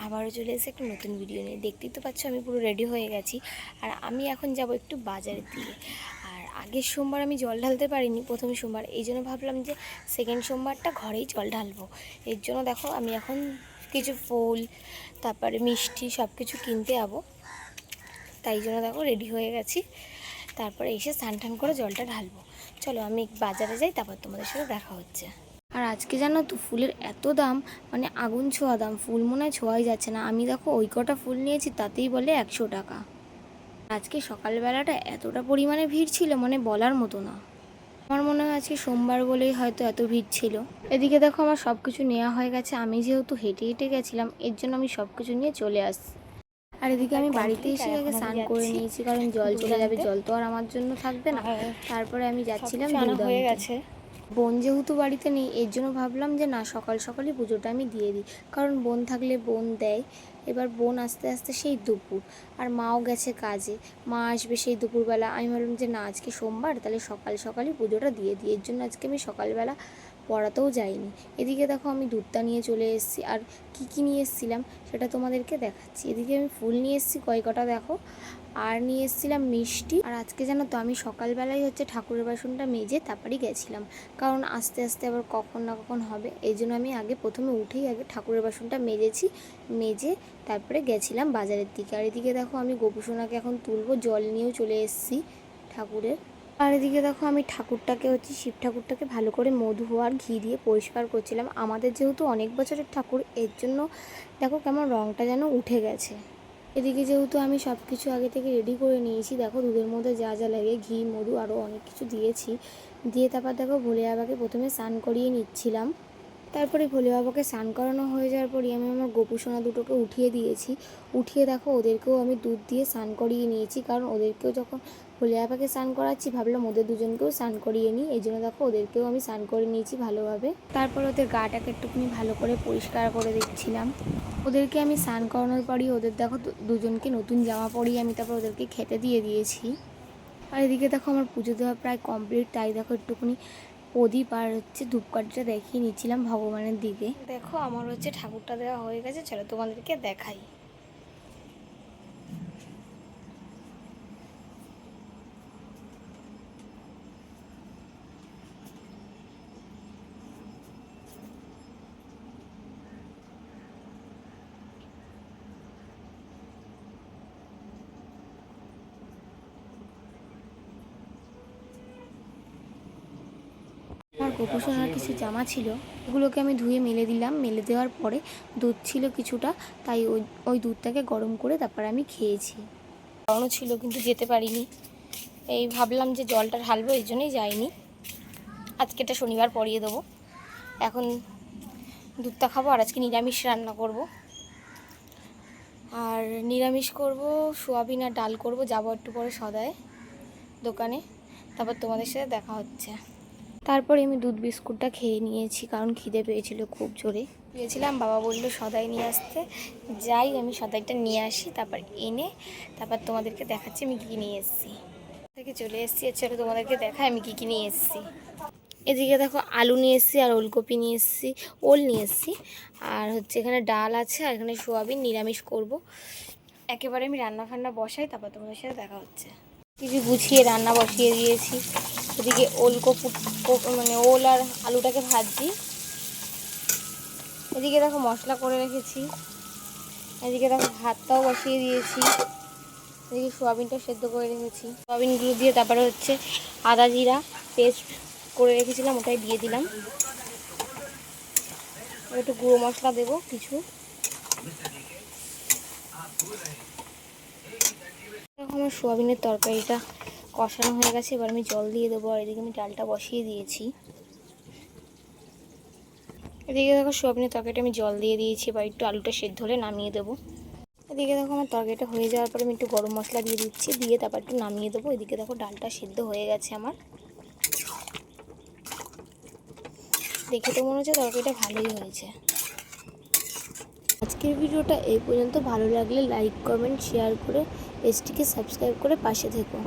আবারও চলে এসে একটা নতুন ভিডিও নিয়ে। দেখতেই তো পাচ্ছ আমি পুরো রেডি হয়ে গেছি। আর আমি এখন যাব একটু বাজারের দিকে। আর আগের সোমবার আমি জল ঢালতে পারিনি, প্রথম সোমবার, এই জন্য ভাবলাম যে সেকেন্ড সোমবারটা ঘরেই জল ঢালবো। এর জন্য দেখো আমি এখন কিছু ফুল, তারপরে মিষ্টি সব কিছু কিনতে যাবো। তাই জন্য দেখো রেডি হয়ে গেছি। তারপরে এসে স্নান টান করে জলটা ঢালবো। চলো আমি বাজারে যাই, তারপর তোমাদের সাথে দেখা হচ্ছে। আর আজকে জানো তো ফুলের এত দাম, মানে আগুন ছোঁয়া দাম, ফুল মনে হয় ছোঁয়াই যাচ্ছে না। আমি দেখো ওই কটা ফুল নিয়েছি, তাতেই বলে 100 টাকা। আজকে সকালবেলাটা এতটা পরিমাণে ভিড় ছিল, মানে বলার মতো না। আমার মনে হয় আজকে সোমবার বলেই হয়তো এত ভিড় ছিল। এদিকে দেখো আমার সব কিছু নেওয়া হয়ে গেছে। আমি যেহেতু হেঁটে হেঁটে গেছিলাম, এর জন্য আমি সব কিছু নিয়ে চলে আসছি। আর এদিকে আমি বাড়িতে এসে আগে স্নান করে নিয়েছি, কারণ জল চলে যাবে, জল তো আর আমার জন্য থাকবে না। তারপরে আমি যাচ্ছিলাম দুধ হয়ে গেছে। বোন যেহেতু বাড়িতে নেই, এর জন্য ভাবলাম যে না, সকাল সকালই পুজোটা আমি দিয়ে দিই, কারণ বোন থাকলে বোন দেয়। এবার বোন আস্তে আস্তে সেই দুপুর, আর মাও গেছে কাজে, মা আসবে সেই দুপুরবেলা। আমি ভাবলাম যে না, আজকে সোমবার, তাহলে সকাল সকালই পুজোটা দিয়ে দিই। এর জন্য আজকে আমি সকালবেলা পড়াতেও যাইনি। এদিকে দেখো আমি দুধটা নিয়ে চলে এসেছি। আর কি নিয়ে এসেছিলাম সেটা তোমাদেরকে দেখাচ্ছি। এদিকে আমি ফুল নিয়ে এসেছি কয়কটা দেখো, আর নিয়ে এসেছিলাম মিষ্টি। আর আজকে জানো তো আমি সকালবেলায় ঠাকুরের বাসনটা মেজে তারপরেই গেছিলাম, কারণ আস্তে আস্তে আবার কখন না কখন হবে। এই জন্য আমি প্রথমে উঠেই ঠাকুরের বাসনটা মেজেছি, মেজে তারপরে গেছিলাম বাজারের দিকে। আর এদিকে দেখো আমি গোপুসোনাকে এখন তুলবো, জল নিয়েও চলে এসেছি ঠাকুরের। আর এদিকে দেখো আমি ঠাকুরটাকে শিব ঠাকুরটাকে ভালো করে মধু আর ঘি দিয়ে পরিষ্কার করছিলাম। আমাদের যেহেতু অনেক বছরের ঠাকুর, এর জন্য দেখো কেমন রঙটা যেন উঠে গেছে। এদিকে যেহেতু আমি সব কিছু আগে থেকে রেডি করে নিয়েছি, দেখো দুধের মধ্যে যা যা লাগে, ঘি, মধু, আরও অনেক কিছু দিয়েছি। দিয়ে তারপর দেখো ভোলে বাবাকে প্রথমে স্নান করিয়ে নিচ্ছিলাম। তারপরে ভোলে বাবাকে স্নান করানো হয়ে যাওয়ার পরই আমি আমার গোপুসোনা দুটোকে উঠিয়ে দিয়েছি। উঠিয়ে দেখো ওদেরকেও আমি দুধ দিয়ে স্নান করিয়ে নিয়েছি, কারণ ওদেরকেও যখন ভোলে বাবাকে স্নান করাচ্ছি, ভাবলাম ওদের দুজনকেও স্নান করিয়ে নিই। এই জন্য দেখো ওদেরকেও আমি স্নান করে নিয়েছি ভালোভাবে। তারপর ওদের গাটাকে একটুখানি ভালো করে পরিষ্কার করে দিচ্ছিলাম। ওদেরকে আমি স্নান করানোর পরই ওদের দেখো দুজনকে নতুন জামা পরিয়ে আমি তারপর ওদেরকে খেতে দিয়ে দিয়েছি। আর এদিকে দেখো আমার পুজো দেওয়া প্রায় কমপ্লিট। তাই দেখো একটুখানি প্রদীপ আর ধূপকাঠিটা দেখিয়ে নিচ্ছিলাম ভগবানের দিকে। দেখো আমার ঠাকুরটা দেওয়া হয়ে গেছে, চলো তোমাদেরকে দেখাই। আমার গোপুসোনার কিছু জামা ছিল, ওগুলোকে আমি ধুয়ে মেলে দিলাম। মেলে দেওয়ার পরে দুধ ছিল কিছুটা, তাই ওই দুধটাকে গরম করে তারপর আমি খেয়েছি। গরমও ছিল কিন্তু যেতে পারিনি, এই ভাবলাম যে জলটা ঢালবো, এই জন্যই যাইনি। আজকে এটা শনিবার পরিয়ে দেবো। এখন দুধটা খাবো, আর আজকে নিরামিষ রান্না করব। আর নিরামিষ করব, সোয়াবিন আর ডাল করব। যাবো একটু পরে সদায় দোকানে, তারপর তোমাদের সাথে দেখা হচ্ছে। তারপরে আমি দুধ বিস্কুটটা খেয়ে নিয়েছি, কারণ খিদে পেয়েছিল খুব জোরে। গিয়েছিলাম, বাবা বললো সদাই নিয়ে আসতে, যাই আমি সদাইটা নিয়ে আসি, তারপর এনে তারপর তোমাদেরকে দেখাচ্ছি আমি কী নিয়ে এসেছি। থেকে চলে এসেছি, চলো তোমাদেরকে দেখাই আমি কী নিয়ে এসেছি। এদিকে দেখো আলু নিয়ে এসেছি, আর ওলকপি নিয়ে এসেছি, ওল নিয়ে এসেছি, আর এখানে ডাল আছে, আর এখানে সোয়াবিন। নিরামিষ করব। একেবারে আমি রান্না ফান্না বসাই, তারপর তোমাদের সাথে দেখা হচ্ছে। কিছু গুছিয়ে রান্না বসিয়ে দিয়েছি। এদিকে মানে ওল আর আলুটাকে ভাজছি। এদিকে দেখো মশলা করে রেখেছি। এদিকে দেখো ভাতটাও বসিয়ে দিয়েছি। এদিকে সোয়াবিনটা সেদ্ধ করে রেখেছি। সোয়াবিনগুলো দিয়ে তারপরে আদা জিরা পেস্ট করে রেখেছিলাম, ওটাই দিয়ে দিলাম। একটু গুঁড়ো মশলা দেবো কিছু। দেখো আমার সোয়াবিনের তরকারিটা কষানো হয়ে গেছে, এবার আমি জল দিয়ে দেবো। আর এদিকে আমি ডালটা বসিয়ে দিয়েছি। এদিকে দেখো সোয়াবিনের তরকারিটা আমি জল দিয়ে দিয়েছি, এবার একটু আলুটা সেদ্ধ হলে নামিয়ে দেবো। এদিকে দেখো আমার তরকারিটা হয়ে যাওয়ার পরে আমি একটু গরম মশলা দিয়ে দিচ্ছি, দিয়ে তারপর একটু নামিয়ে দেবো। এদিকে দেখো ডালটা সেদ্ধ হয়ে গেছে আমার। দেখে তো মনে হচ্ছে তরকারিটা ভালোই হয়েছে। আজকের ভিডিওটা এই পর্যন্ত। ভালো লাগলে লাইক, কমেন্ট, শেয়ার করে পেজটিকে সাবস্ক্রাইব করে পাশে থেকো।